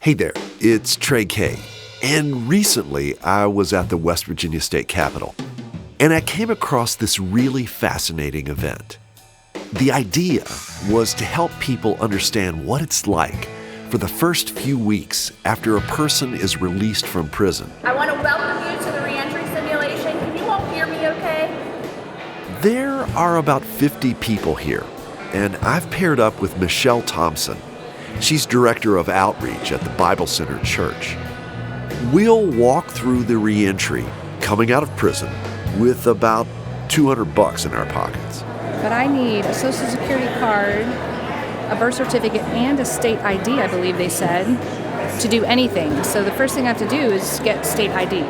Hey there, it's Trey Kay. And recently I was at the West Virginia State Capitol, and I came across this really fascinating event. The idea was to help people understand what it's like for the first few weeks after a person is released from prison. I want to welcome you to the reentry simulation. Can you all hear me okay? There are about 50 people here, and I've paired up with Michelle Thompson. She's director of outreach at the Bible Center Church. We'll walk through the reentry, coming out of prison, with about $200 in our pockets. But I need a Social Security card, a birth certificate, and a state ID, I believe they said, to do anything. So the first thing I have to do is get state ID.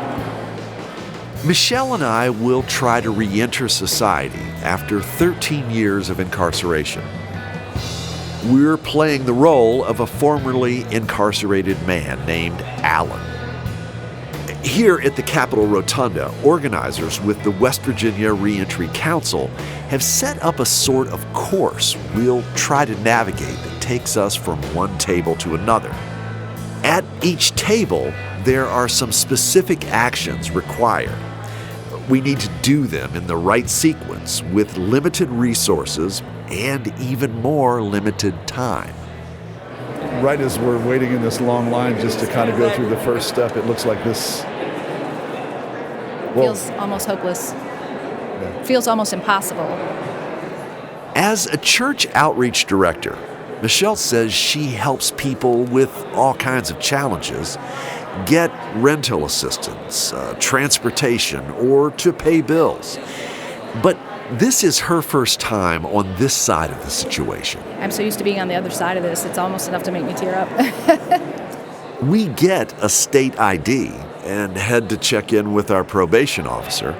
Michelle and I will try to re-enter society after 13 years of incarceration. We're playing the role of a formerly incarcerated man named Alan. Here at the Capitol Rotunda, organizers with the West Virginia Reentry Council have set up a sort of course we'll try to navigate that takes us from one table to another. At each table, there are some specific actions required. We need to do them in the right sequence with limited resources and even more limited time. Right as we're waiting in this long line just to kind of go through the first step, it looks like this Feels almost hopeless. Feels almost impossible. As a church outreach director, Michelle says she helps people with all kinds of challenges get rental assistance, transportation, or to pay bills. But this is her first time on this side of the situation. I'm so used to being on the other side of this, it's almost enough to make me tear up. We get a state ID and head to check in with our probation officer,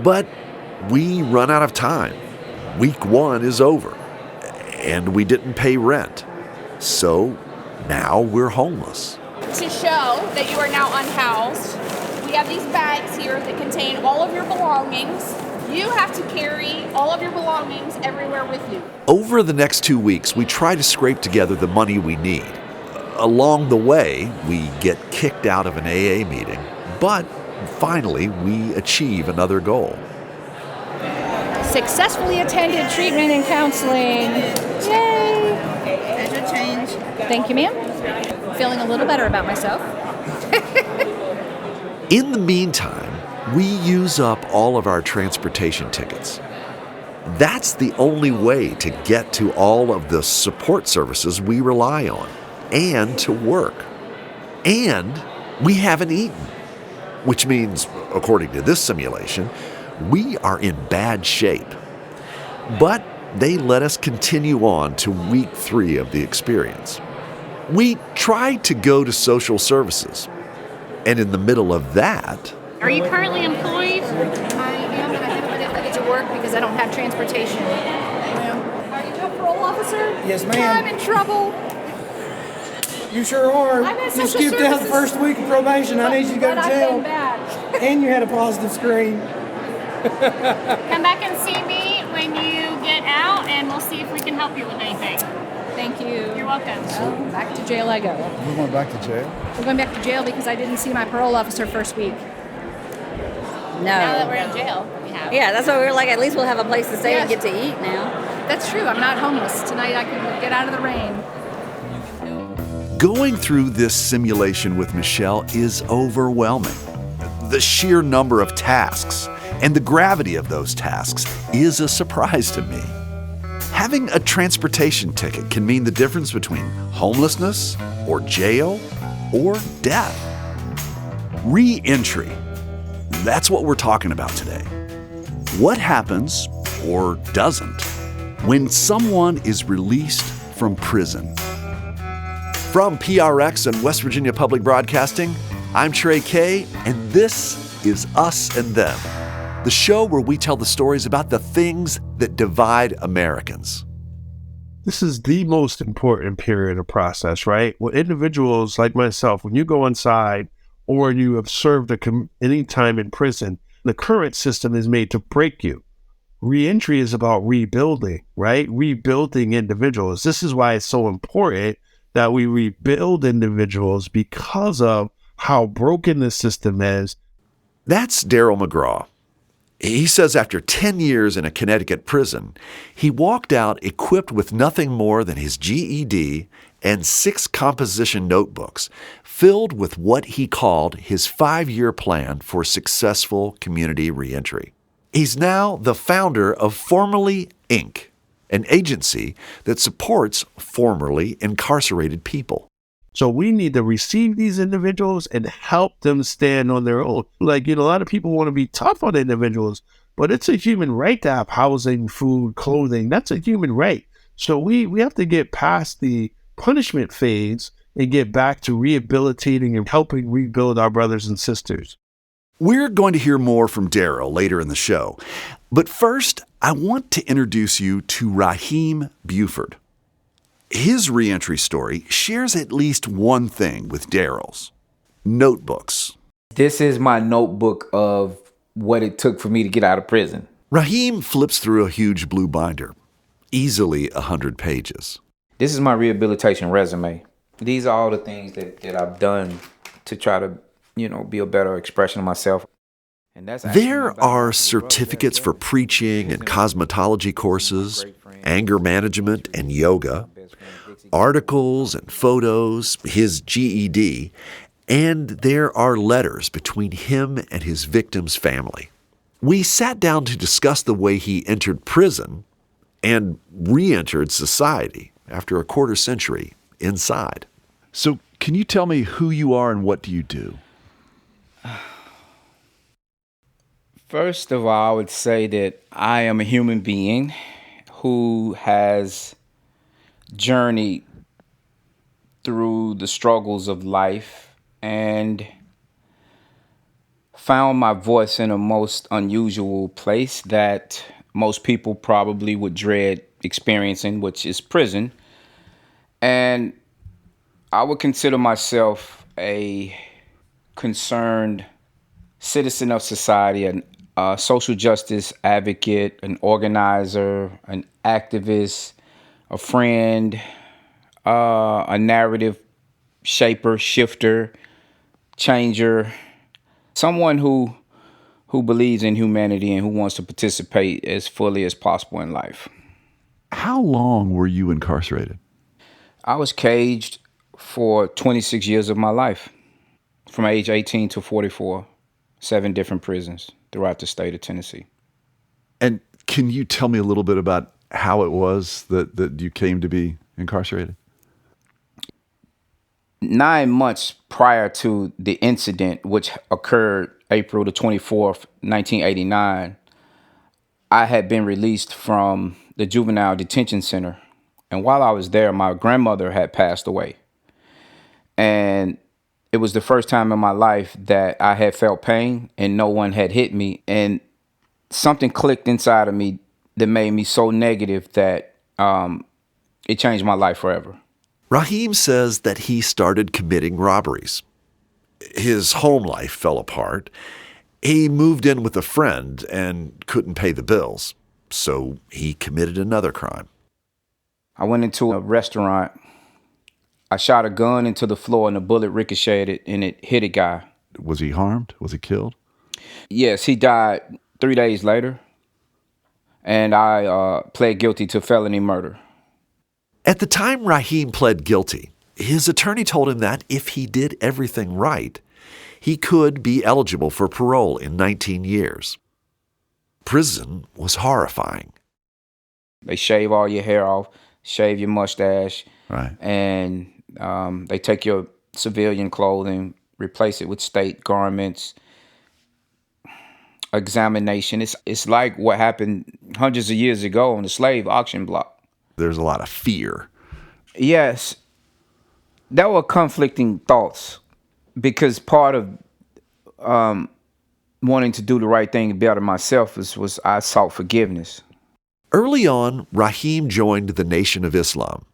but we run out of time. Week 1 is over, and we didn't pay rent. So now we're homeless. To show that you are now unhoused, we have these bags here that contain all of your belongings. You have to carry all of your belongings everywhere with you. Over the next 2 weeks, we try to scrape together the money we need. Along the way, we get kicked out of an AA meeting, but finally we achieve another goal. Successfully attended treatment and counseling. Yay! There's your change. Thank you, ma'am. Feeling a little better about myself. In the meantime, we use up all of our transportation tickets. That's the only way to get to all of the support services we rely on and to work. And we haven't eaten, which means, according to this simulation, we are in bad shape. But they let us continue on to week 3 of the experience. We tried to go to social services, and in the middle of that... Are you currently employed? I am, but I haven't been able to get to work because I don't have transportation. Are you a parole officer? Yes, ma'am. I'm in trouble. You sure are. I'm at You social skipped out the services. first week of probation. I need you to go to But I've jail. been bad. And you had a positive screen. Come back and see me when you get out, and we'll see if we can help you with anything. Thank you. You're welcome. Well, back to jail I go. We're going back to jail. We're going back to jail because I didn't see my parole officer first week. Now that we're in jail, we have. Yeah, that's why we were like, at least we'll have a place to stay Yes. and get to eat now. That's true. I'm not homeless. Tonight I can get out of the rain. Going through this simulation with Michelle is overwhelming. The sheer number of tasks and the gravity of those tasks is a surprise to me. Having a transportation ticket can mean the difference between homelessness or jail or death. Re-entry. That's what we're talking about today. What happens, or doesn't, when someone is released from prison? From PRX and West Virginia Public Broadcasting, I'm Trey Kay, and this is Us and Them, the show where we tell the stories about the things that divide Americans. This is the most important period of process, right? Well, individuals like myself, when you go inside or you have served any time in prison, the current system is made to break you. Reentry is about rebuilding, right? Rebuilding individuals. This is why it's so important that we rebuild individuals because of how broken the system is. That's Daryl McGraw. He says after 10 years in a Connecticut prison, he walked out equipped with nothing more than his GED and 6 composition notebooks filled with what he called his 5-year plan for successful community reentry. He's now the founder of Formerly Inc., an agency that supports formerly incarcerated people. So we need to receive these individuals and help them stand on their own. Like, a lot of people want to be tough on individuals, but it's a human right to have housing, food, clothing. That's a human right. So we have to get past the punishment phase and get back to rehabilitating and helping rebuild our brothers and sisters. We're going to hear more from Daryl later in the show. But first, I want to introduce you to Raheem Buford. His reentry story shares at least one thing with Daryl's: notebooks. This is my notebook of what it took for me to get out of prison. Raheem flips through a huge blue binder, easily 100 pages. This is my rehabilitation resume. These are all the things that I've done to try to, be a better expression of myself. And There are certificates for preaching and cosmetology courses, anger management and yoga, articles and photos, his GED, and there are letters between him and his victim's family. We sat down to discuss the way he entered prison and re-entered society after a quarter century inside. So can you tell me who you are and what do you do? First of all, I would say that I am a human being who has journeyed through the struggles of life and found my voice in a most unusual place that most people probably would dread experiencing, which is prison. And I would consider myself a concerned citizen of society, a social justice advocate, an organizer, an activist, a friend, a narrative shaper, shifter, changer, someone who believes in humanity and who wants to participate as fully as possible in life. How long were you incarcerated? I was caged for 26 years of my life, from age 18 to 44, 7 different prisons throughout the state of Tennessee. And can you tell me a little bit about how it was that you came to be incarcerated? 9 months prior to the incident, which occurred April the 24th, 1989, I had been released from the juvenile detention center. And while I was there, my grandmother had passed away. And it was the first time in my life that I had felt pain and no one had hit me. And something clicked inside of me that made me so negative that it changed my life forever. Raheem says that he started committing robberies. His home life fell apart. He moved in with a friend and couldn't pay the bills, so he committed another crime. I went into a restaurant. I shot a gun into the floor and a bullet ricocheted and it hit a guy. Was he harmed? Was he killed? Yes, he died 3 days later, and I pled guilty to felony murder. At the time Raheem pled guilty, his attorney told him that if he did everything right, he could be eligible for parole in 19 years. Prison was horrifying. They shave all your hair off, shave your mustache, Right. and they take your civilian clothing, replace it with state garments, examination. It's like what happened hundreds of years ago on the slave auction block. There's a lot of fear. Yes, there were conflicting thoughts because part of wanting to do the right thing and better myself was I sought forgiveness. Early on, Raheem joined the Nation of Islam.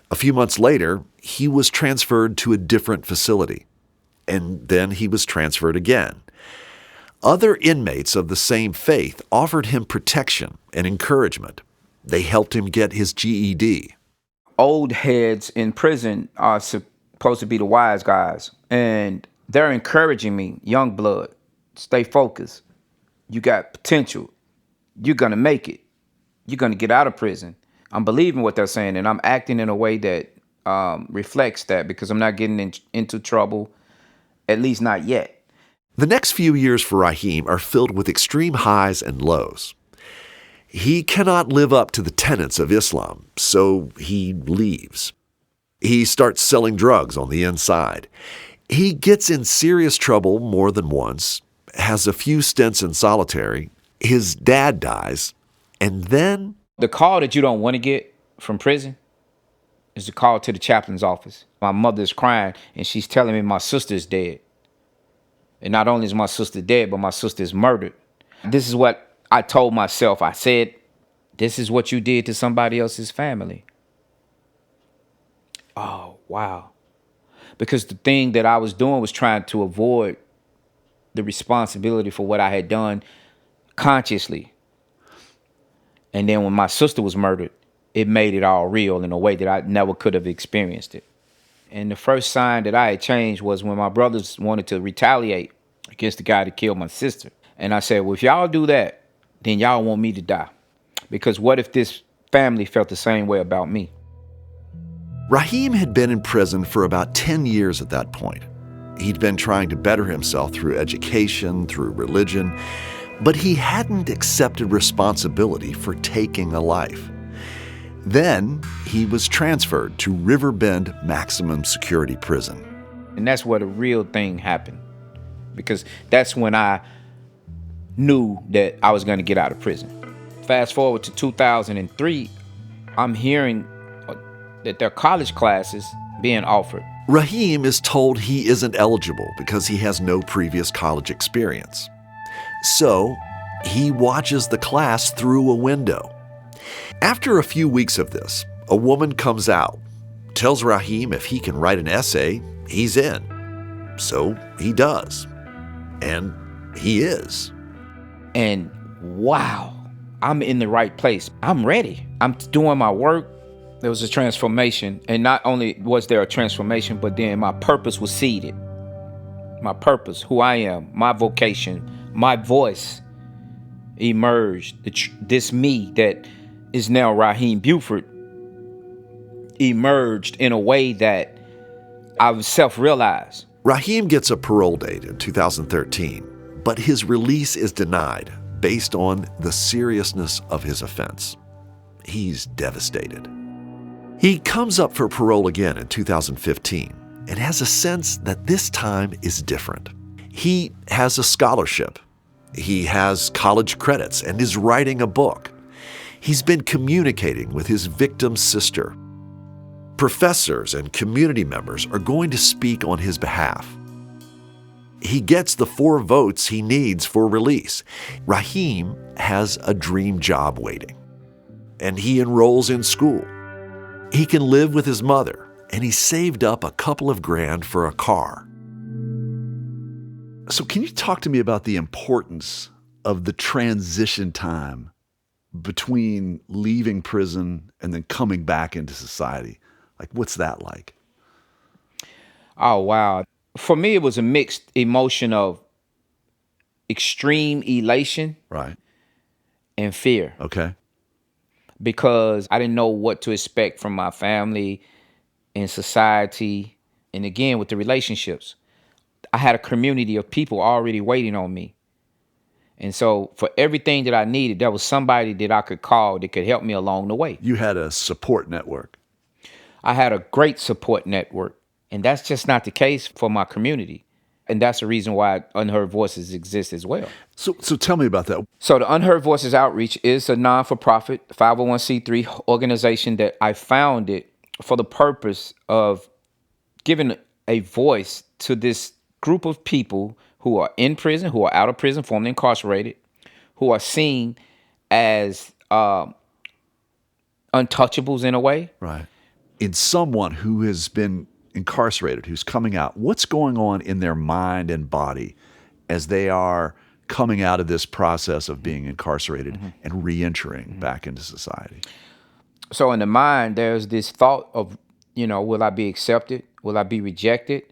A few months later, he was transferred to a different facility, and then he was transferred again. Other inmates of the same faith offered him protection and encouragement. They helped him get his GED. old heads in prison are supposed to be the wise guys. And they're encouraging me, young blood, stay focused. You got potential. You're going to make it. You're going to get out of prison. I'm believing what they're saying, and I'm acting in a way that reflects that, because I'm not getting into trouble, at least not yet. The next few years for Raheem are filled with extreme highs and lows. He cannot live up to the tenets of Islam, so he leaves. He starts selling drugs on the inside. He gets in serious trouble more than once, has a few stints in solitary. His dad dies, and then... The call that you don't want to get from prison is the call to the chaplain's office. My mother's crying, and she's telling me my sister's dead. And not only is my sister dead, but my sister is murdered. This is what I told myself. I said, this is what you did to somebody else's family. Oh, wow. Because the thing that I was doing was trying to avoid the responsibility for what I had done consciously. And then when my sister was murdered, it made it all real in a way that I never could have experienced it. And the first sign that I had changed was when my brothers wanted to retaliate against the guy that killed my sister. And I said, well, if y'all do that, then y'all want me to die. Because what if this family felt the same way about me? Raheem had been in prison for about 10 years at that point. He'd been trying to better himself through education, through religion, but he hadn't accepted responsibility for taking a life. Then he was transferred to Riverbend Maximum Security Prison. And that's where the real thing happened, because that's when I knew that I was going to get out of prison. Fast forward to 2003, I'm hearing that there are college classes being offered. Raheem is told he isn't eligible because he has no previous college experience. So he watches the class through a window. After a few weeks of this, a woman comes out, tells Raheem if he can write an essay, he's in. So he does. And he is. And wow, I'm in the right place. I'm ready. I'm doing my work. There was a transformation. And not only was there a transformation, but then my purpose was seeded. My purpose, who I am, my vocation, my voice emerged. This me that is now Raheem Buford emerged in a way that I was self-realized. Raheem gets a parole date in 2013, but his release is denied based on the seriousness of his offense. He's devastated. He comes up for parole again in 2015 and has a sense that this time is different. He has a scholarship. He has college credits and is writing a book. He's been communicating with his victim's sister. Professors and community members are going to speak on his behalf. He gets the 4 votes he needs for release. Raheem has a dream job waiting, and he enrolls in school. He can live with his mother, and he saved up a couple of grand for a car. So can you talk to me about the importance of the transition time between leaving prison and then coming back into society? Like, what's that like? Oh, wow. For me, it was a mixed emotion of extreme elation, right, and fear. Okay. Because I didn't know what to expect from my family and society. And again, with the relationships, I had a community of people already waiting on me. And so for everything that I needed, there was somebody that I could call that could help me along the way. You had a support network. I had a great support network. And that's just not the case for my community. And that's the reason why Unheard Voices exist as well. So tell me about that. So the Unheard Voices Outreach is a non-for-profit 501c3 organization that I founded for the purpose of giving a voice to this group of people who are in prison, who are out of prison, formerly incarcerated, who are seen as untouchables in a way. Right. In someone who has been incarcerated, who's coming out, what's going on in their mind and body as they are coming out of this process of being incarcerated and reentering back into society? So in the mind, there's this thought of, will I be accepted? Will I be rejected?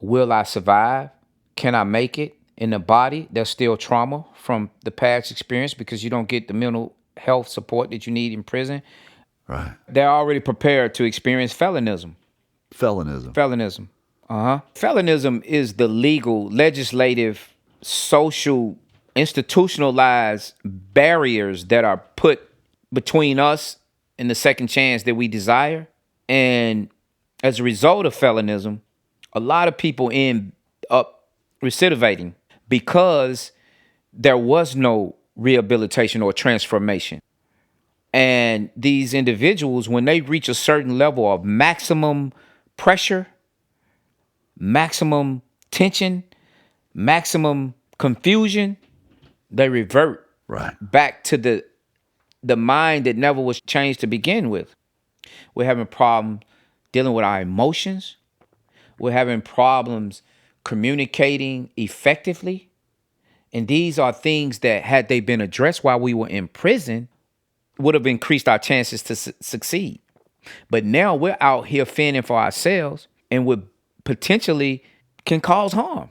Will I survive? Can I make it? In the body, there's still trauma from the past experience because you don't get the mental health support that you need in prison. Right. They're already prepared to experience felоnism. Felonism. Felinism. Felinism is the legal, legislative, social, institutionalized barriers that are put between us and the second chance that we desire. And as a result of felinism, a lot of people end up recidivating because there was no rehabilitation or transformation. And these individuals, when they reach a certain level of maximum pressure, maximum tension, maximum confusion, they revert back to the mind that never was changed to begin with. We're having problems dealing with our emotions. We're having problems communicating effectively. And these are things that, had they been addressed while we were in prison, would have increased our chances to succeed. But now we're out here fending for ourselves and would potentially can cause harm.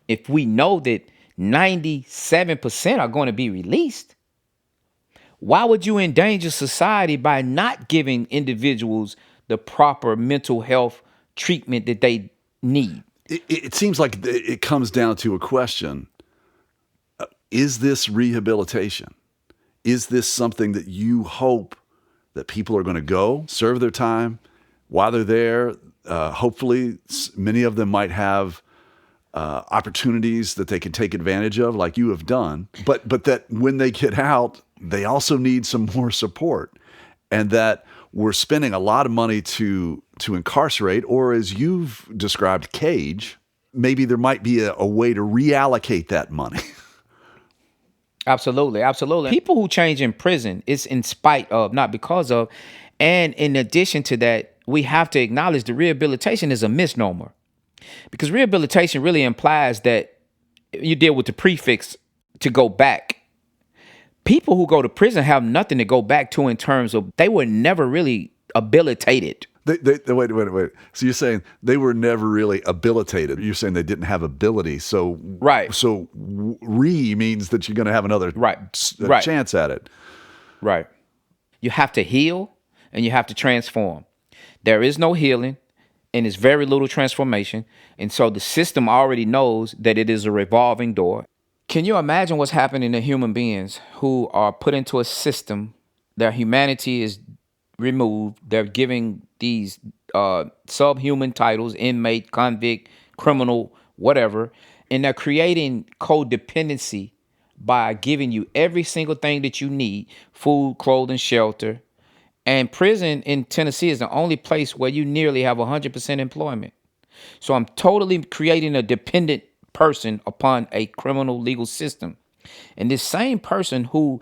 If we know that 97% are going to be released, why would you endanger society by not giving individuals the proper mental health treatment that they need? It seems like it comes down to a question. Is this rehabilitation? Is this something that you hope that people are going to go serve their time while they're there? Hopefully, many of them might have opportunities that they can take advantage of, like you have done. But that when they get out, they also need some more support, and that we're spending a lot of money to incarcerate, or as you've described, cage. Maybe there might be a way to reallocate that money. Absolutely. People who change in prison, it's in spite of, not because of. And in addition to that, we have to acknowledge the rehabilitation is a misnomer, because rehabilitation really implies that you deal with the prefix to go back. People who go to prison have nothing to go back to in terms of they were never really habilitated. Wait. So you're saying they were never really habilitated. You're saying they didn't have ability. So right. So means that you're going to have another chance at it. Right. You have to heal and you have to transform. There is no healing and it's very little transformation. And so the system already knows that it is a revolving door. Can you imagine what's happening to human beings who are put into a system, their humanity is removed, they're giving these subhuman titles, inmate, convict, criminal, whatever, and they're creating codependency by giving you every single thing that you need: food, clothing, shelter. And prison in Tennessee is the only place where you nearly have 100% employment. So I'm totally creating a dependent person upon a criminal legal system. And this same person who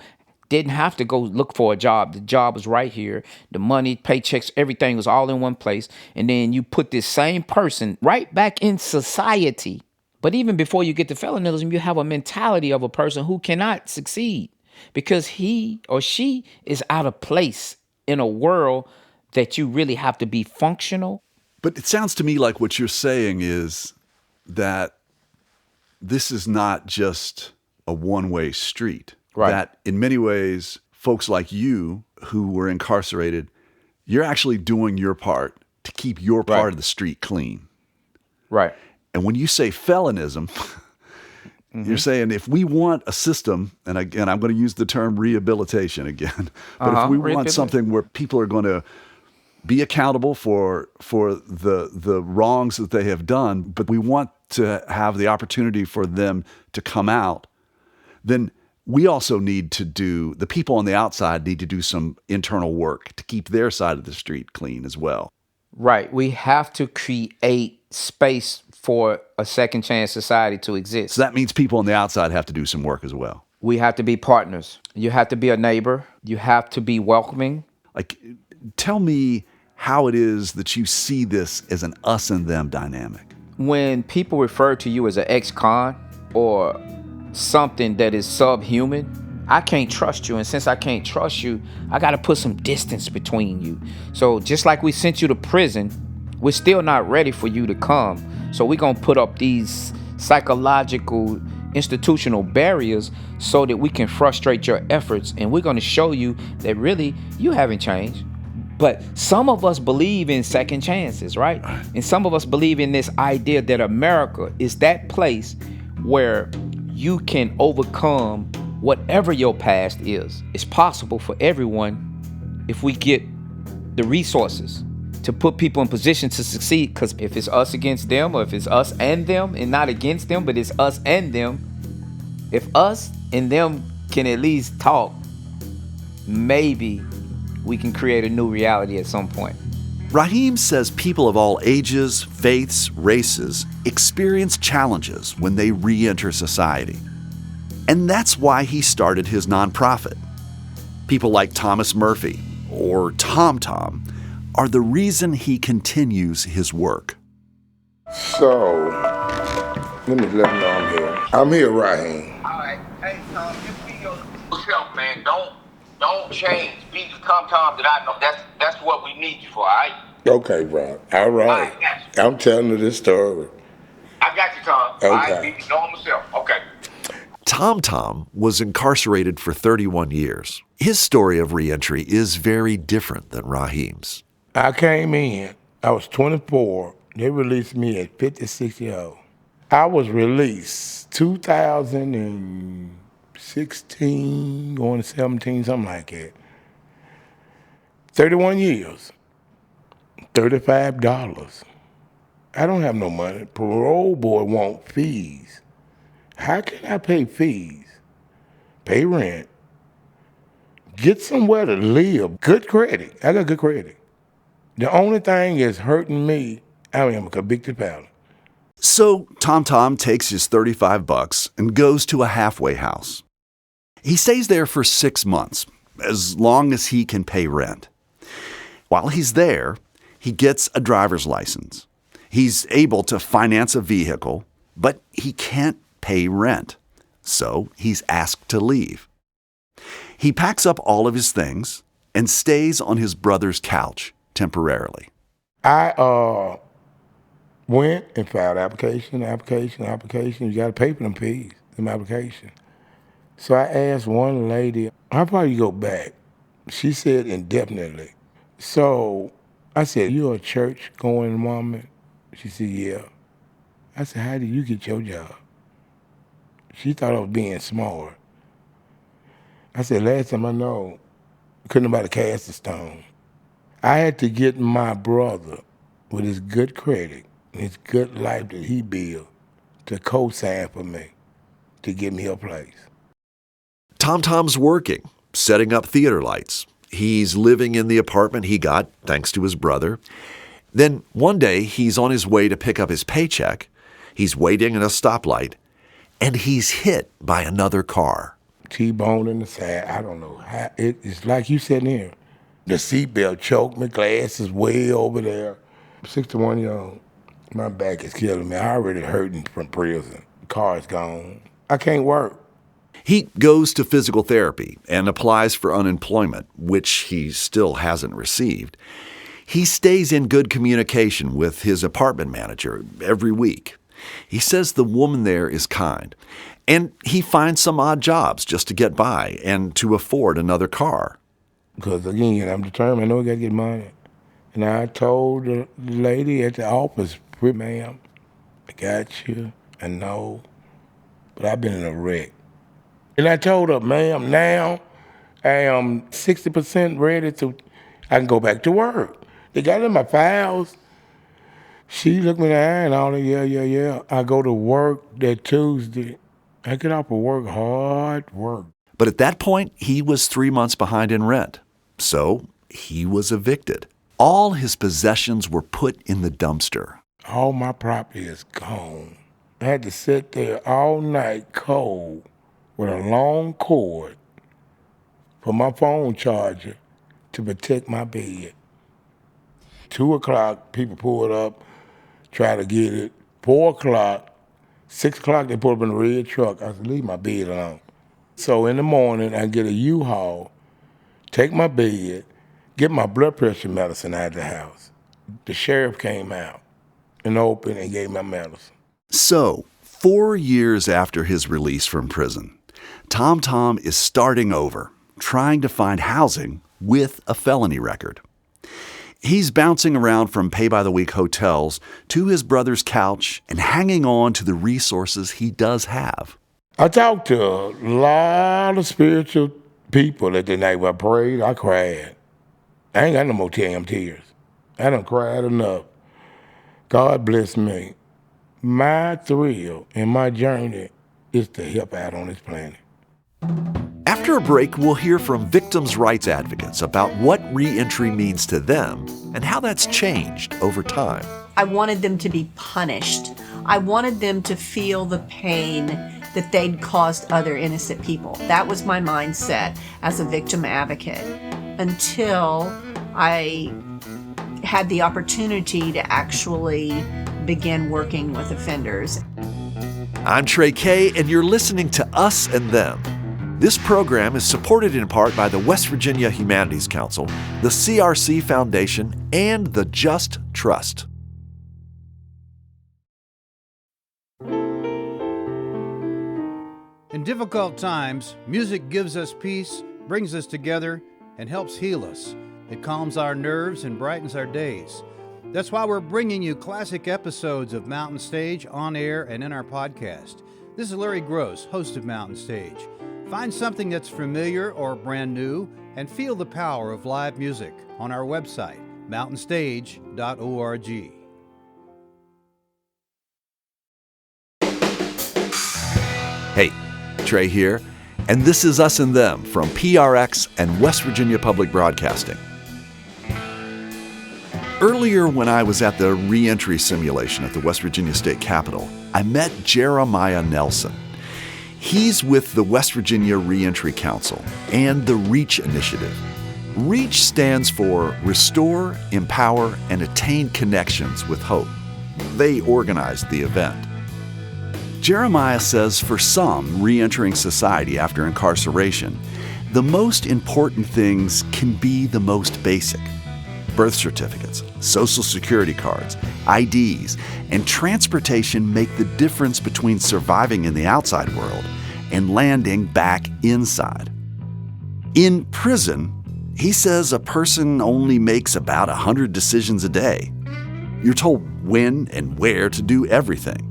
didn't have to go look for a job, the job was right here, the money, paychecks, everything was all in one place. And then you put this same person right back in society. But even before you get to felinism, you have a mentality of a person who cannot succeed because he or she is out of place in a world that you really have to be functional. But it sounds to me like what you're saying is that this is not just a one-way street. Right. That in many ways, folks like you who were incarcerated, you're actually doing your part to keep your part of the street clean. Right. And when you say felonism, you're saying if we want a system, and again, I'm going to use the term rehabilitation again, but if we want something where people are going to be accountable for the wrongs that they have done, but we want to have the opportunity for them to come out, then we also need to the people on the outside need to do some internal work to keep their side of the street clean as well. Right. We have to create space for a second chance society to exist. So that means people on the outside have to do some work as well. We have to be partners. You have to be a neighbor. You have to be welcoming. Like, tell me how it is that you see this as an us and them dynamic. When people refer to you as an ex-con or something that is subhuman, I can't trust you. And since I can't trust you, I got to put some distance between you. So just like we sent you to prison, we're still not ready for you to come. So we're going to put up these psychological institutional barriers so that we can frustrate your efforts. And we're going to show you that really you haven't changed. But some of us believe in second chances, right? And some of us believe in this idea that America is that place where you can overcome whatever your past is. It's possible for everyone if we get the resources to put people in position to succeed. Because if it's us against them, or if it's us and them and not against them, but it's us and them, if us and them can at least talk, maybe we can create a new reality at some point. Raheem says people of all ages, faiths, races experience challenges when they re-enter society. And that's why he started his nonprofit. People like Thomas Murphy, or Tom Tom, are the reason he continues his work. So, let me let him know I'm here. I'm here, Raheem. All right. Hey, Tom, just be yourself, man. Don't change. Be the Tom that I know. That's what we need you for, all right? Okay, bro. All right. I'm telling you this story. I got you, Tom. Okay. All right, be your normal self. Okay. Tom Tom was incarcerated for 31 years. His story of reentry is very different than Raheem's. I came in. I was 24. They released me at 56 years old. I was released 2016, going to 17, something like that. 31 years. $35. I don't have no money. Parole board want fees. How can I pay fees? Pay rent. Get somewhere to live. Good credit. I got good credit. The only thing is hurting me, I am a convicted felon. So Tom Tom takes his $35 and goes to a halfway house. He stays there for 6 months, as long as he can pay rent. While he's there, he gets a driver's license. He's able to finance a vehicle, but he can't pay rent. So he's asked to leave. He packs up all of his things and stays on his brother's couch temporarily. I went and filed application. You got to pay for them fees, them application. So I asked one lady, how far you go back? She said indefinitely. So I said, you a church-going woman? She said, yeah. I said, how did you get your job? She thought I was being smart. I said, last time I know, couldn't nobody cast a stone. I had to get my brother, with his good credit, his good life that he built, to co-sign for me, to give me a place. Tom Tom's working, setting up theater lights. He's living in the apartment he got thanks to his brother. Then one day, he's on his way to pick up his paycheck. He's waiting at a stoplight, and he's hit by another car. T-bone in the side, I don't know how. It's like you sitting here. The seatbelt choked me, glasses way over there. 61 years old, my back is killing me. I already hurting from prison. Car's gone. I can't work. He goes to physical therapy and applies for unemployment, which he still hasn't received. He stays in good communication with his apartment manager every week. He says the woman there is kind, and he finds some odd jobs just to get by and to afford another car. Because again, I'm determined. I know I got to get money. And I told the lady at the office, ma'am, I got you, I know, but I've been in a wreck. And I told her, ma'am, now I am 60% ready I can go back to work. They got it in my files. She looked me in the eye and all that, yeah. I go to work that Tuesday. I get off of work, hard work. But at that point, he was 3 months behind in rent. So he was evicted. All his possessions were put in the dumpster. All my property is gone. I had to sit there all night cold with a long cord for my phone charger to protect my bed. 2 o'clock, people pulled up, try to get it. 4 o'clock, 6 o'clock, they pulled up in a red truck. I said, leave my bed alone. So in the morning, I get a U-Haul, take my bed, get my blood pressure medicine out of the house. The sheriff came out and opened and gave my medicine. So, 4 years after his release from prison, Tom is starting over, trying to find housing with a felony record. He's bouncing around from pay-by-the-week hotels to his brother's couch and hanging on to the resources he does have. I talked to a lot of spiritual people that the night I prayed. I cried. I ain't got no more damn tears. I done cried enough. God bless me. My thrill and my journey is to help out on this planet. After a break, we'll hear from victims' rights advocates about what reentry means to them and how that's changed over time. I wanted them to be punished. I wanted them to feel the pain that they'd caused other innocent people. That was my mindset as a victim advocate until I had the opportunity to actually begin working with offenders. I'm Trey Kay, and you're listening to Us and Them. This program is supported in part by the West Virginia Humanities Council, the CRC Foundation, and the Just Trust. In difficult times, music gives us peace, brings us together, and helps heal us. It calms our nerves and brightens our days. That's why we're bringing you classic episodes of Mountain Stage on air and in our podcast. This is Larry Gross, host of Mountain Stage. Find something that's familiar or brand new and feel the power of live music on our website, mountainstage.org. Hey, Trey here, and this is Us and Them from PRX and West Virginia Public Broadcasting. Earlier, when I was at the reentry simulation at the West Virginia State Capitol, I met Jeremiah Nelson. He's with the West Virginia Reentry Council and the REACH initiative. REACH stands for Restore, Empower, and Attain Connections with Hope. They organized the event. Jeremiah says for some reentering society after incarceration, the most important things can be the most basic. Birth certificates, social security cards, IDs, and transportation make the difference between surviving in the outside world and landing back inside. In prison, he says a person only makes about 100 decisions a day. You're told when and where to do everything.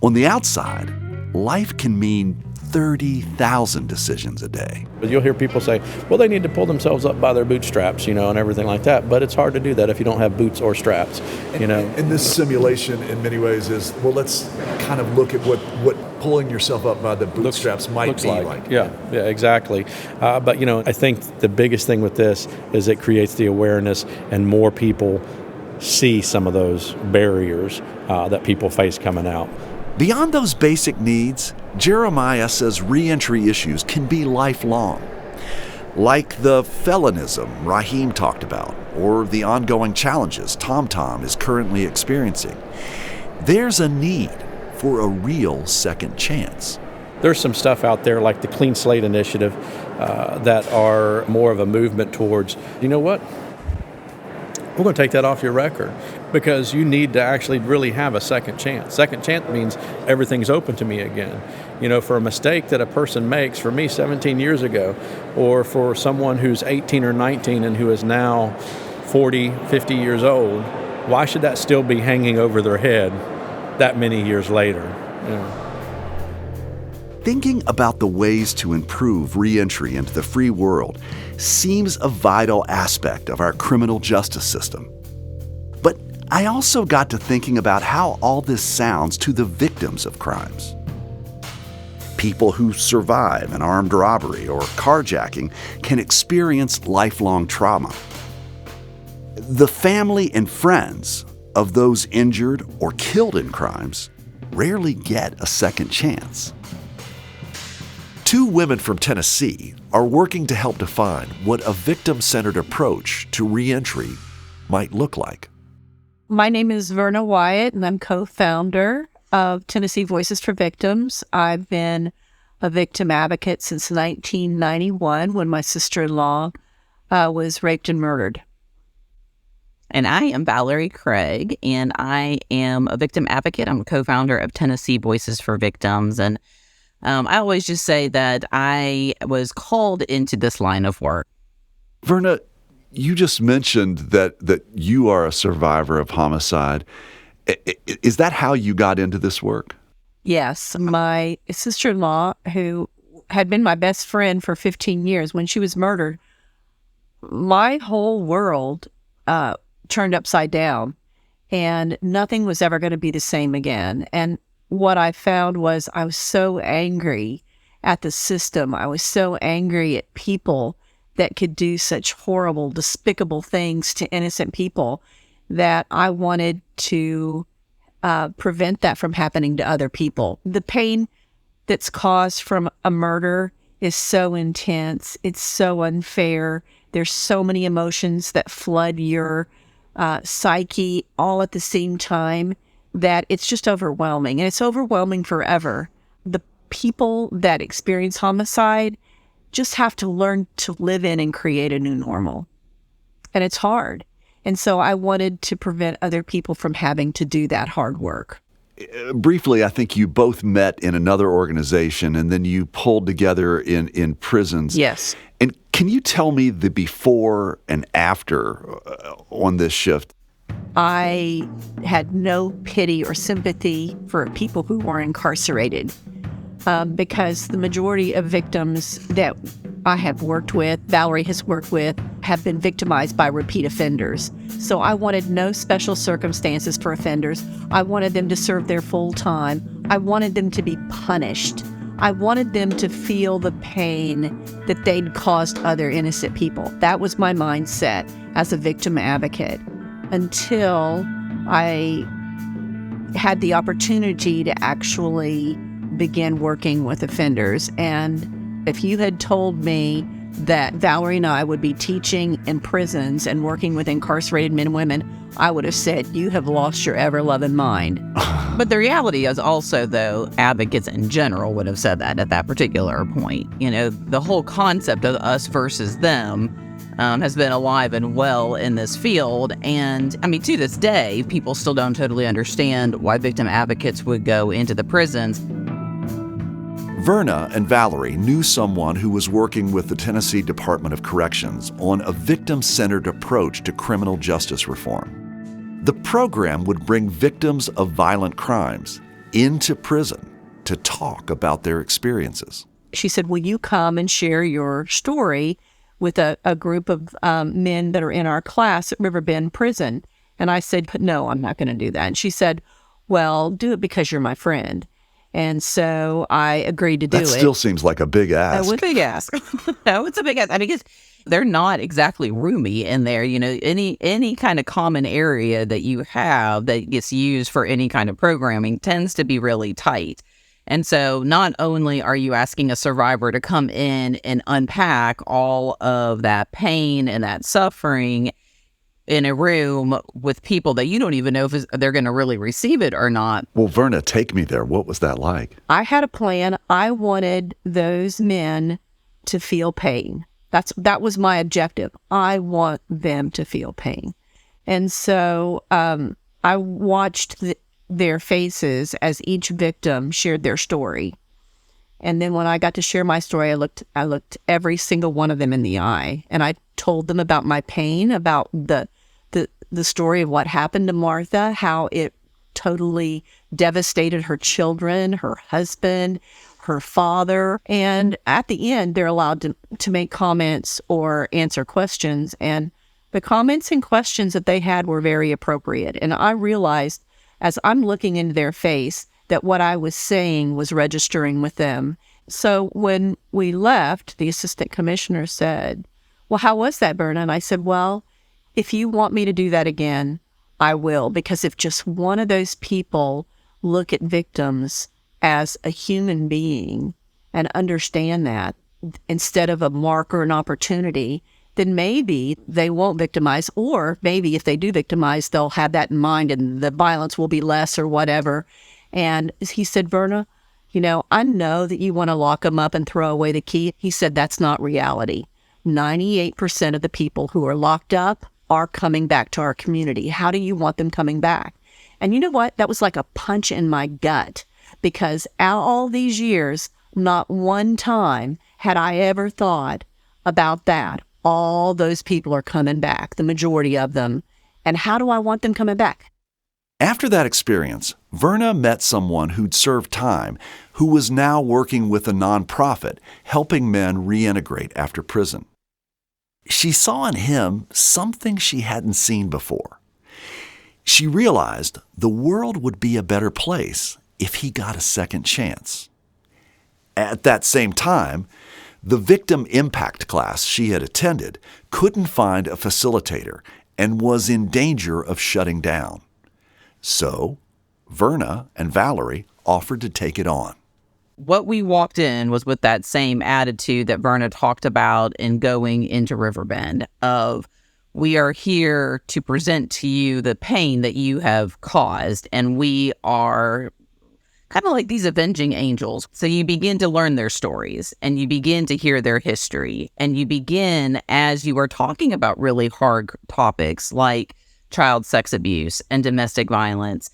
On the outside, life can mean 30,000 decisions a day. But you'll hear people say, well, they need to pull themselves up by their bootstraps, and everything like that. But it's hard to do that if you don't have boots or straps, And this simulation, in many ways, is, well, let's kind of look at what pulling yourself up by the bootstraps might be like. Yeah, exactly. But, I think the biggest thing with this is it creates the awareness and more people see some of those barriers that people face coming out. Beyond those basic needs, Jeremiah says reentry issues can be lifelong, like the felonism Raheem talked about, or the ongoing challenges Tom is currently experiencing. There's a need for a real second chance. There's some stuff out there like the Clean Slate Initiative that are more of a movement towards, you know what? We're going to take that off your record because you need to actually really have a second chance. Second chance means everything's open to me again. For a mistake that a person makes, for me 17 years ago, or for someone who's 18 or 19 and who is now 40, 50 years old, why should that still be hanging over their head that many years later? Thinking about the ways to improve reentry into the free world seems a vital aspect of our criminal justice system. But I also got to thinking about how all this sounds to the victims of crimes. People who survive an armed robbery or carjacking can experience lifelong trauma. The family and friends of those injured or killed in crimes rarely get a second chance. Two women from Tennessee are working to help define what a victim-centered approach to reentry might look like. My name is Verna Wyatt, and I'm co-founder of Tennessee Voices for Victims. I've been a victim advocate since 1991 when my sister-in-law was raped and murdered. And I am Valerie Craig, and I am a victim advocate. I'm a co-founder of Tennessee Voices for Victims. And I always just say that I was called into this line of work. Verna, you just mentioned that you are a survivor of homicide. Is that how you got into this work? Yes. My sister-in-law, who had been my best friend for 15 years, when she was murdered, my whole world turned upside down, and nothing was ever going to be the same again. And what I found was I was so angry at the system. I was so angry at people that could do such horrible, despicable things to innocent people that I wanted to prevent that from happening to other people. The pain that's caused from a murder is so intense. It's so unfair. There's so many emotions that flood your psyche all at the same time that it's just overwhelming. And it's overwhelming forever. The people that experience homicide just have to learn to live in and create a new normal. And it's hard. And so I wanted to prevent other people from having to do that hard work. Briefly, I think you both met in another organization and then you pulled together in prisons. Yes. And can you tell me the before and after on this shift? I had no pity or sympathy for people who were incarcerated because the majority of victims that I have worked with, Valerie has worked with, have been victimized by repeat offenders. So I wanted no special circumstances for offenders. I wanted them to serve their full time. I wanted them to be punished. I wanted them to feel the pain that they'd caused other innocent people. That was my mindset as a victim advocate until I had the opportunity to actually begin working with offenders. And if you had told me that Valerie and I would be teaching in prisons and working with incarcerated men and women, I would have said, you have lost your ever-loving mind. But the reality is also, though, advocates in general would have said that at that particular point. You know, the whole concept of us versus them has been alive and well in this field. And I mean, to this day, people still don't totally understand why victim advocates would go into the prisons. Verna and Valerie knew someone who was working with the Tennessee Department of Corrections on a victim-centered approach to criminal justice reform. The program would bring victims of violent crimes into prison to talk about their experiences. She said, will you come and share your story with a group of men that are in our class at Riverbend Prison? And I said, no, I'm not going to do that. And she said, well, do it because you're my friend. And so I agreed to do it. That still seems like a big ask. It was a big ask. No, it's a big ask. I mean, because they're not exactly roomy in there. You know, any kind of common area that you have that gets used for any kind of programming tends to be really tight. And so not only are you asking a survivor to come in and unpack all of that pain and that suffering in a room with people that you don't even know if they're going to really receive it or not. Well, Verna, take me there. What was that like? I had a plan. I wanted those men to feel pain. That was my objective. I want them to feel pain. And so I watched their faces as each victim shared their story. And then when I got to share my story, I looked every single one of them in the eye, and I told them about my pain, about the story of what happened to Martha, how it totally devastated her children, her husband, her father. And at the end, they're allowed to make comments or answer questions. And the comments and questions that they had were very appropriate. And I realized as I'm looking into their face that what I was saying was registering with them. So when we left, the assistant commissioner said, well, how was that, Verna? And I said, well, if you want me to do that again, I will. Because if just one of those people look at victims as a human being and understand that instead of a mark or an opportunity, then maybe they won't victimize, or maybe if they do victimize, they'll have that in mind and the violence will be less or whatever. And he said, Verna, I know that you want to lock them up and throw away the key. He said, that's not reality. 98% of the people who are locked up are coming back to our community. How do you want them coming back? And you know what? That was like a punch in my gut, because all these years, not one time had I ever thought about that. All those people are coming back, the majority of them. And how do I want them coming back? After that experience, Verna met someone who'd served time who was now working with a nonprofit helping men reintegrate after prison. She saw in him something she hadn't seen before. She realized the world would be a better place if he got a second chance. At that same time, the victim impact class she had attended couldn't find a facilitator and was in danger of shutting down. So, Verna and Valerie offered to take it on. What we walked in was with that same attitude that Verna talked about in going into Riverbend of, we are here to present to you the pain that you have caused, and we are kind of like these avenging angels. So you begin to learn their stories, and you begin to hear their history, and you begin, as you are talking about really hard topics like child sex abuse and domestic violence,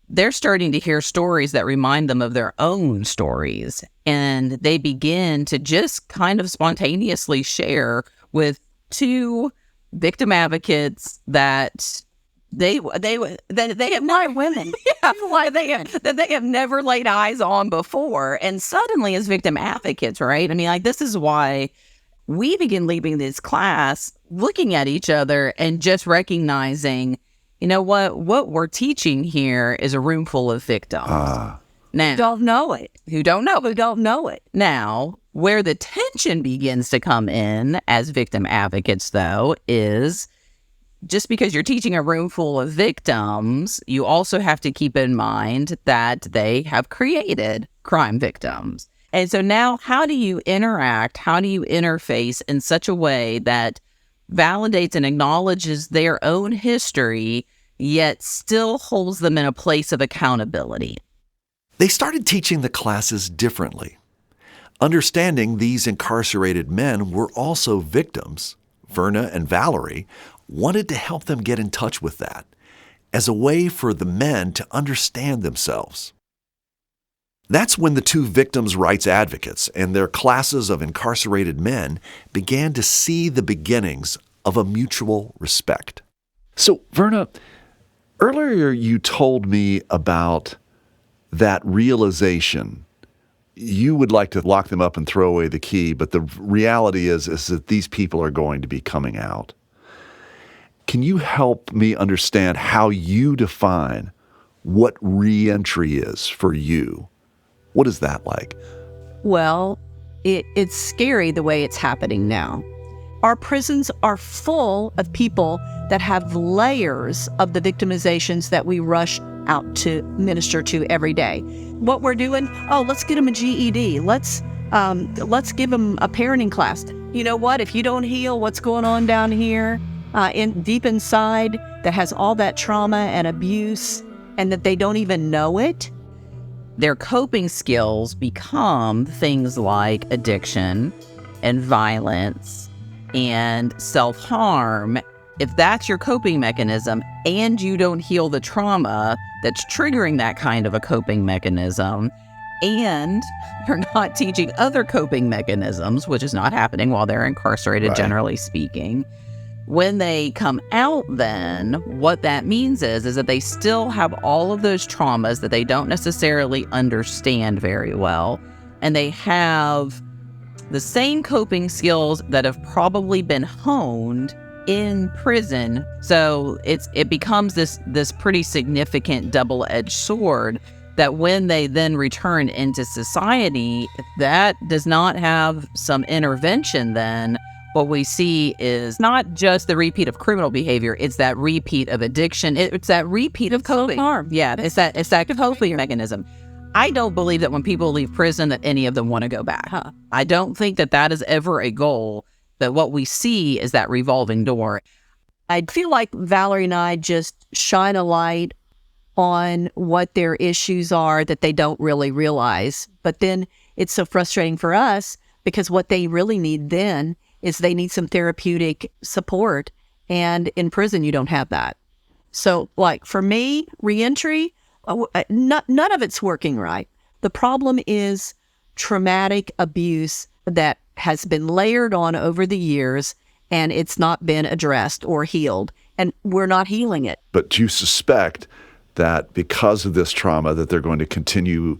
they're starting to hear stories that remind them of their own stories. And they begin to just kind of spontaneously share with two victim advocates that they have not women, that they have never laid eyes on before. And suddenly, as victim advocates, right? I mean, like, this is why we begin leaving this class looking at each other and just recognizing, you know what we're teaching here is a room full of victims. Now, who don't know it. Now, where the tension begins to come in as victim advocates, though, is just because you're teaching a room full of victims, you also have to keep in mind that they have created crime victims. And so now, how do you interact? How do you interface in such a way that validates and acknowledges their own history, yet still holds them in a place of accountability? They started teaching the classes differently. Understanding these incarcerated men were also victims, Verna and Valerie wanted to help them get in touch with that as a way for the men to understand themselves. That's when the two victims' rights advocates and their classes of incarcerated men began to see the beginnings of a mutual respect. So, Verna, earlier you told me about that realization. You would like to lock them up and throw away the key, but the reality is that these people are going to be coming out. Can you help me understand how you define what reentry is for you? What is that like? Well, it's scary the way it's happening now. Our prisons are full of people that have layers of the victimizations that we rush out to minister to every day. What we're doing, let's get them a GED. Let's give them a parenting class. You know what? If you don't heal what's going on down here, deep inside, that has all that trauma and abuse, and that they don't even know it, their coping skills become things like addiction and violence and self-harm. If that's your coping mechanism and you don't heal the trauma that's triggering that kind of a coping mechanism, and you're not teaching other coping mechanisms, which is not happening while they're incarcerated, right, generally speaking, when they come out, then what that means is that they still have all of those traumas that they don't necessarily understand very well. And they have the same coping skills that have probably been honed in prison. So it becomes this pretty significant double-edged sword that when they then return into society, if that does not have some intervention, then what we see is not just the repeat of criminal behavior, it's that repeat of addiction. It's that repeat of coping. Harm. Yeah, it's that coping mechanism. I don't believe that when people leave prison that any of them want to go back. I don't think that is ever a goal, that what we see is that revolving door. I feel like Valerie and I just shine a light on what their issues are that they don't really realize. But then it's so frustrating for us because what they really need then is they need some therapeutic support. And in prison, you don't have that. So like for me, reentry, none of it's working right. The problem is traumatic abuse that has been layered on over the years and it's not been addressed or healed. And we're not healing it. But you suspect that because of this trauma that they're going to continue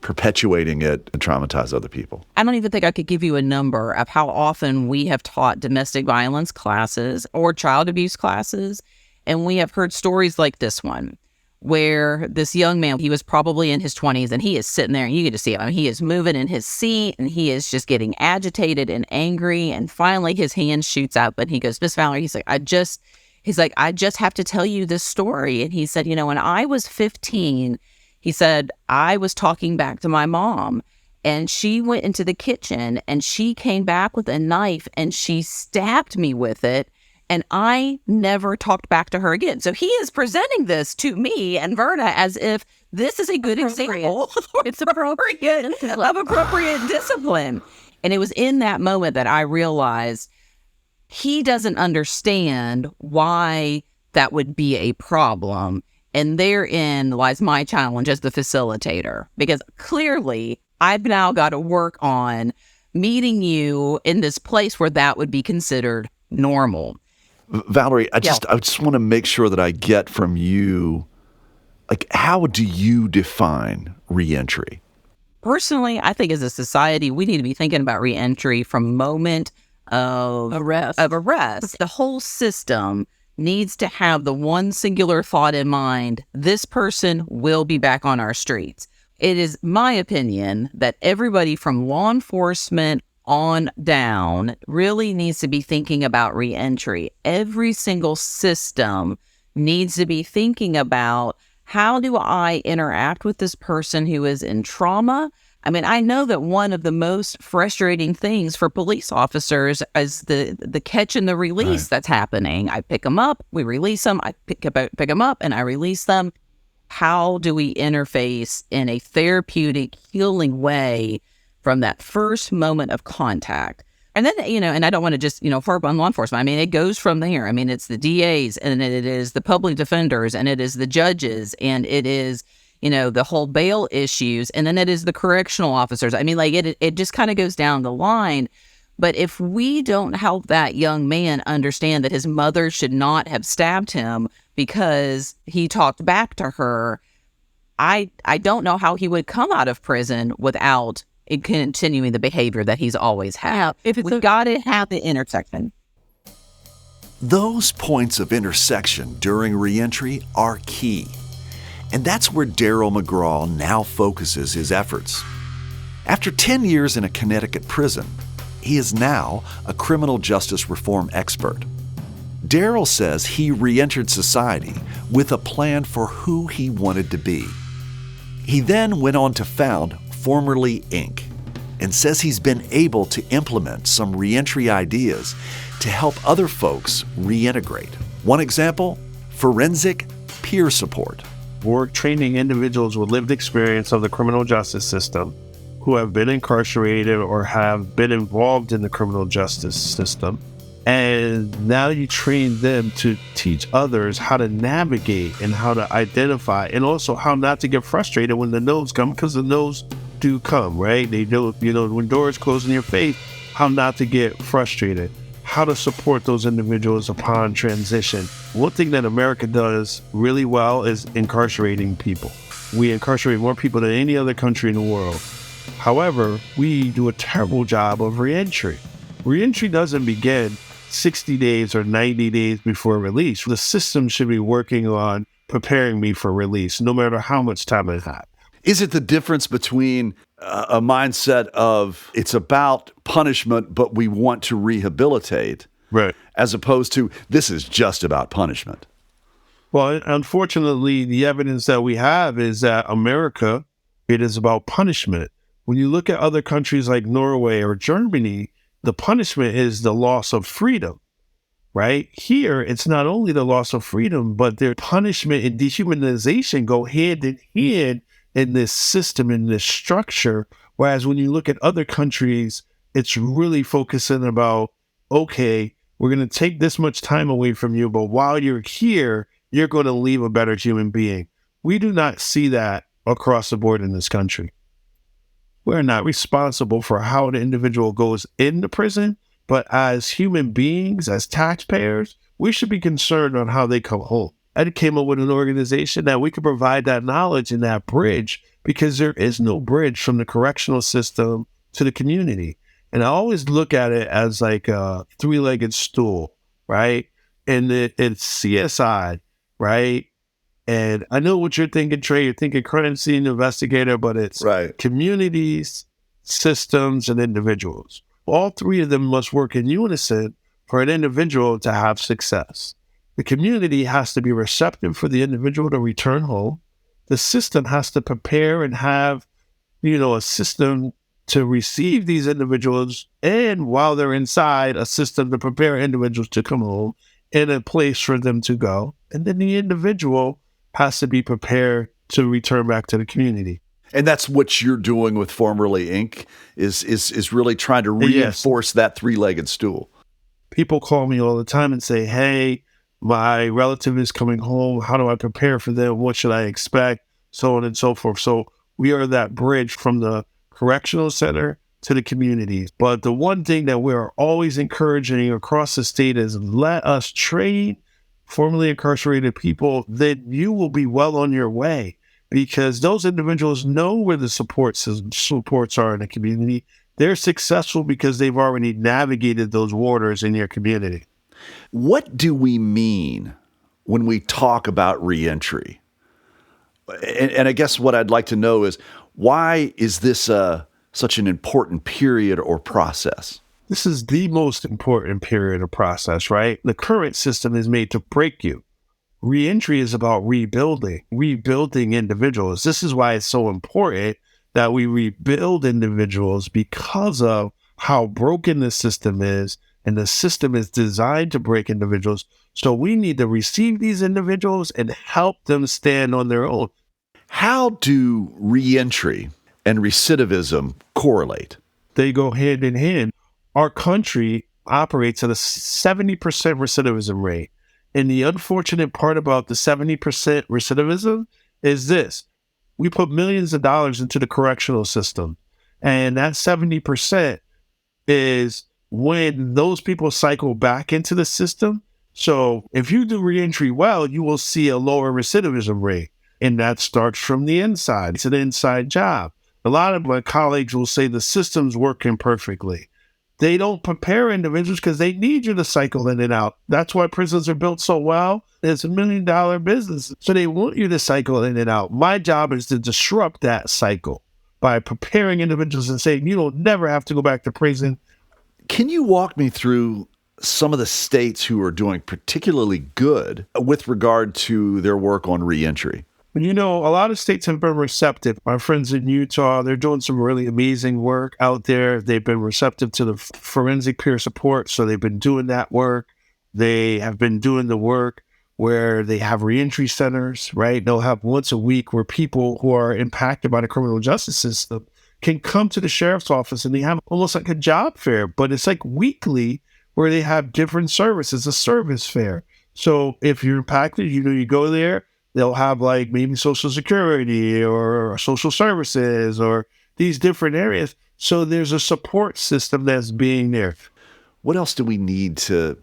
perpetuating it and traumatize other people. I don't even think I could give you a number of how often we have taught domestic violence classes or child abuse classes, and we have heard stories like this one, where this young man, he was probably in his 20s, and he is sitting there, and you get to see him. I mean, he is moving in his seat, and he is just getting agitated and angry, and finally his hand shoots up, and he goes, Miss Valerie, he's like, I just have to tell you this story. And he said, when I was 15, he said, I was talking back to my mom, and she went into the kitchen, and she came back with a knife, and she stabbed me with it. And I never talked back to her again. So he is presenting this to me and Verna as if this is a good example. It's appropriate of appropriate discipline. And it was in that moment that I realized he doesn't understand why that would be a problem. And therein lies my challenge as the facilitator, because clearly I've now got to work on meeting you in this place where that would be considered normal. Valerie, I just want to make sure that I get from you, like, how do you define reentry? Personally, I think as a society, we need to be thinking about reentry from moment of arrest. The whole system needs to have the one singular thought in mind: this person will be back on our streets. It is my opinion that everybody from law enforcement on down really needs to be thinking about reentry. Every single system needs to be thinking about, how do I interact with this person who is in trauma? I mean, I know that one of the most frustrating things for police officers is the catch and the release that's happening. I pick them up, we release them, I pick them up, and I release them. How do we interface in a therapeutic, healing way from that first moment of contact? And then, and I don't want to just, harp on law enforcement. I mean, it goes from there. I mean, it's the DAs, and it is the public defenders, and it is the judges, and it is, the whole bail issues, and then it is the correctional officers. I mean, like, it just kind of goes down the line. But if we don't help that young man understand that his mother should not have stabbed him because he talked back to her, I don't know how he would come out of prison without continuing the behavior that he's always had. We've got to have the intersection. Those points of intersection during reentry are key. And that's where Daryl McGraw now focuses his efforts. After 10 years in a Connecticut prison, he is now a criminal justice reform expert. Daryl says he reentered society with a plan for who he wanted to be. He then went on to found Formerly Inc., and says he's been able to implement some reentry ideas to help other folks reintegrate. One example, forensic peer support. We're training individuals with lived experience of the criminal justice system who have been incarcerated or have been involved in the criminal justice system. And now you train them to teach others how to navigate and how to identify, and also how not to get frustrated when the no's come, because the no's do come, right? They do, when doors close in your face, how not to get frustrated, how to support those individuals upon transition. One thing that America does really well is incarcerating people. We incarcerate more people than any other country in the world. However, we do a terrible job of reentry. Reentry doesn't begin 60 days or 90 days before release. The system should be working on preparing me for release, no matter how much time I have. Is it the difference between a mindset of it's about punishment, but we want to rehabilitate, right, as opposed to this is just about punishment? Well, unfortunately, the evidence that we have is that America, it is about punishment. When you look at other countries like Norway or Germany, the punishment is the loss of freedom. right? Here, it's not only the loss of freedom, but their punishment and dehumanization go hand in hand in this system, in this structure. Whereas when you look at other countries, it's really focusing about, okay, we're going to take this much time away from you, but while you're here, you're going to leave a better human being. We do not see that across the board in this country. We're not responsible for how the individual goes into prison, but as human beings, as taxpayers, we should be concerned on how they come home. I came up with an organization that we could provide that knowledge and that bridge, because there is no bridge from the correctional system to the community. And I always look at it as like a three-legged stool, right? And it's CSI, right? And I know what you're thinking, Trey. You're thinking crime scene investigator, but it's communities, systems, and individuals. All three of them must work in unison for an individual to have success. The community has to be receptive for the individual to return home. The system has to prepare and have, a system to receive these individuals, and while they're inside, a system to prepare individuals to come home and a place for them to go. And then the individual has to be prepared to return back to the community. And that's what you're doing with Formerly Inc. is really trying to reinforce that three-legged stool. People call me all the time and say, hey, my relative is coming home. How do I prepare for them? What should I expect? So on and so forth. So we are that bridge from the correctional center to the communities. But the one thing that we're always encouraging across the state is let us train formerly incarcerated people, then you will be well on your way, because those individuals know where the supports are in the community. They're successful because they've already navigated those waters in your community. What do we mean when we talk about reentry? And I guess what I'd like to know is, why is this such an important period or process? This is the most important period of process, right? The current system is made to break you. Reentry is about rebuilding individuals. This is why it's so important that we rebuild individuals, because of how broken the system is, and the system is designed to break individuals. So we need to receive these individuals and help them stand on their own. How do reentry and recidivism correlate? They go hand in hand. Our country operates at a 70% recidivism rate. And the unfortunate part about the 70% recidivism is this: we put millions of dollars into the correctional system. And that 70% is when those people cycle back into the system. So if you do reentry well, you will see a lower recidivism rate. And that starts from the inside. It's an inside job. A lot of my colleagues will say the system's working perfectly. They don't prepare individuals because they need you to cycle in and out. That's why prisons are built so well. It's $1 million business. So they want you to cycle in and out. My job is to disrupt that cycle by preparing individuals and saying, you don't never have to go back to prison. Can you walk me through some of the states who are doing particularly good with regard to their work on reentry? A lot of states have been receptive. My friends in Utah, they're doing some really amazing work out there. They've been receptive to the forensic peer support, so they've been doing that work. They have been doing the work where they have reentry centers, right? They'll have once a week where people who are impacted by the criminal justice system can come to the sheriff's office, and they have almost like a job fair, but it's like weekly, where they have different services, a service fair. So if you're impacted, you go there. They'll have like maybe Social Security or social services or these different areas. So there's a support system that's being there. What else do we need to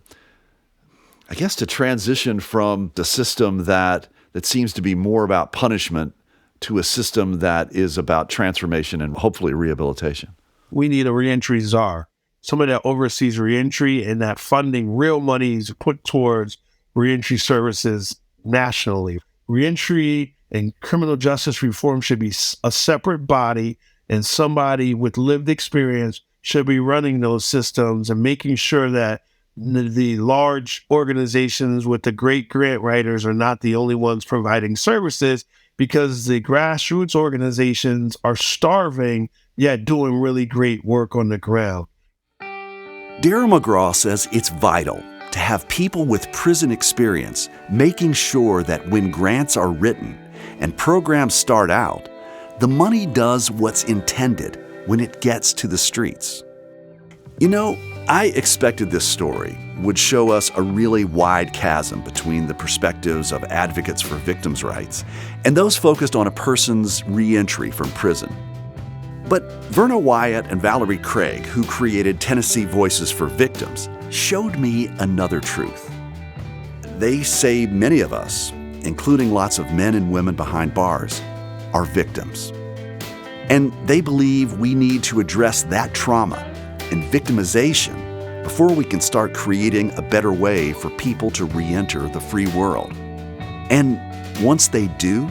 transition from the system that seems to be more about punishment to a system that is about transformation and hopefully rehabilitation? We need a reentry czar, someone that oversees reentry, and that funding, real money is put towards reentry services nationally. Reentry and criminal justice reform should be a separate body, and somebody with lived experience should be running those systems and making sure that the large organizations with the great grant writers are not the only ones providing services, because the grassroots organizations are starving, yet doing really great work on the ground. Darren McGraw says it's vital to have people with prison experience making sure that when grants are written and programs start out, the money does what's intended when it gets to the streets. You know, I expected this story would show us a really wide chasm between the perspectives of advocates for victims' rights and those focused on a person's reentry from prison. But Verna Wyatt and Valerie Craig, who created Tennessee Voices for Victims, showed me another truth. They say many of us, including lots of men and women behind bars, are victims. And they believe we need to address that trauma and victimization before we can start creating a better way for people to re-enter the free world. And once they do,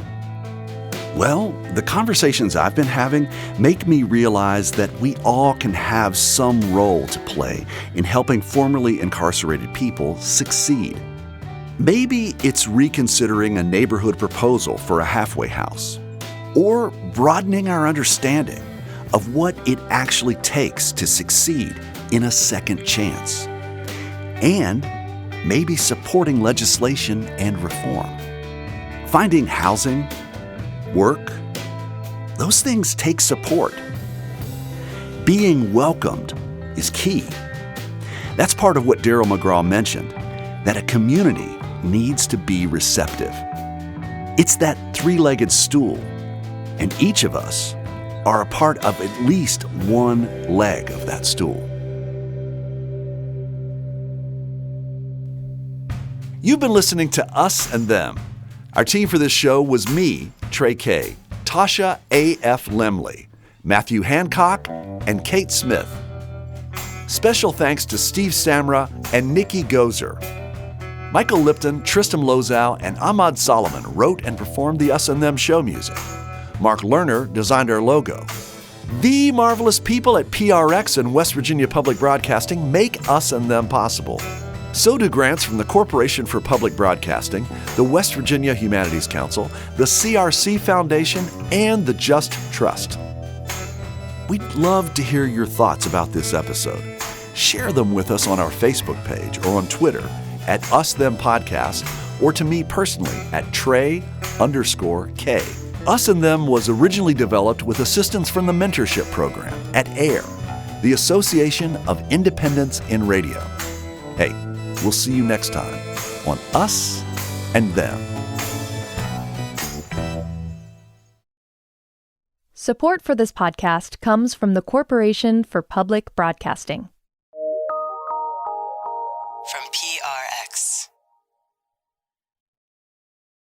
well, the conversations I've been having make me realize that we all can have some role to play in helping formerly incarcerated people succeed. Maybe it's reconsidering a neighborhood proposal for a halfway house, or broadening our understanding of what it actually takes to succeed in a second chance, and maybe supporting legislation and reform. Finding housing, work, those things take support. Being welcomed is key. That's part of what Darryl McGraw mentioned, that a community needs to be receptive. It's that three-legged stool, and each of us are a part of at least one leg of that stool. You've been listening to Us and Them. Our team for this show was me, Trey Kay, Tasha A.F. Lemley, Matthew Hancock, and Kate Smith. Special thanks to Steve Samra and Nikki Gozer. Michael Lipton, Tristan Lozow, and Ahmad Solomon wrote and performed the Us and Them show music. Mark Lerner designed our logo. The marvelous people at PRX and West Virginia Public Broadcasting make Us and Them possible. So do grants from the Corporation for Public Broadcasting, the West Virginia Humanities Council, the CRC Foundation, and the Just Trust. We'd love to hear your thoughts about this episode. Share them with us on our Facebook page or on Twitter at Us Them Podcast, or to me personally at Trey_K. Us and Them was originally developed with assistance from the mentorship program at AIR, the Association of Independents in Radio. Hey, we'll see you next time on Us and Them. Support for this podcast comes from the Corporation for Public Broadcasting.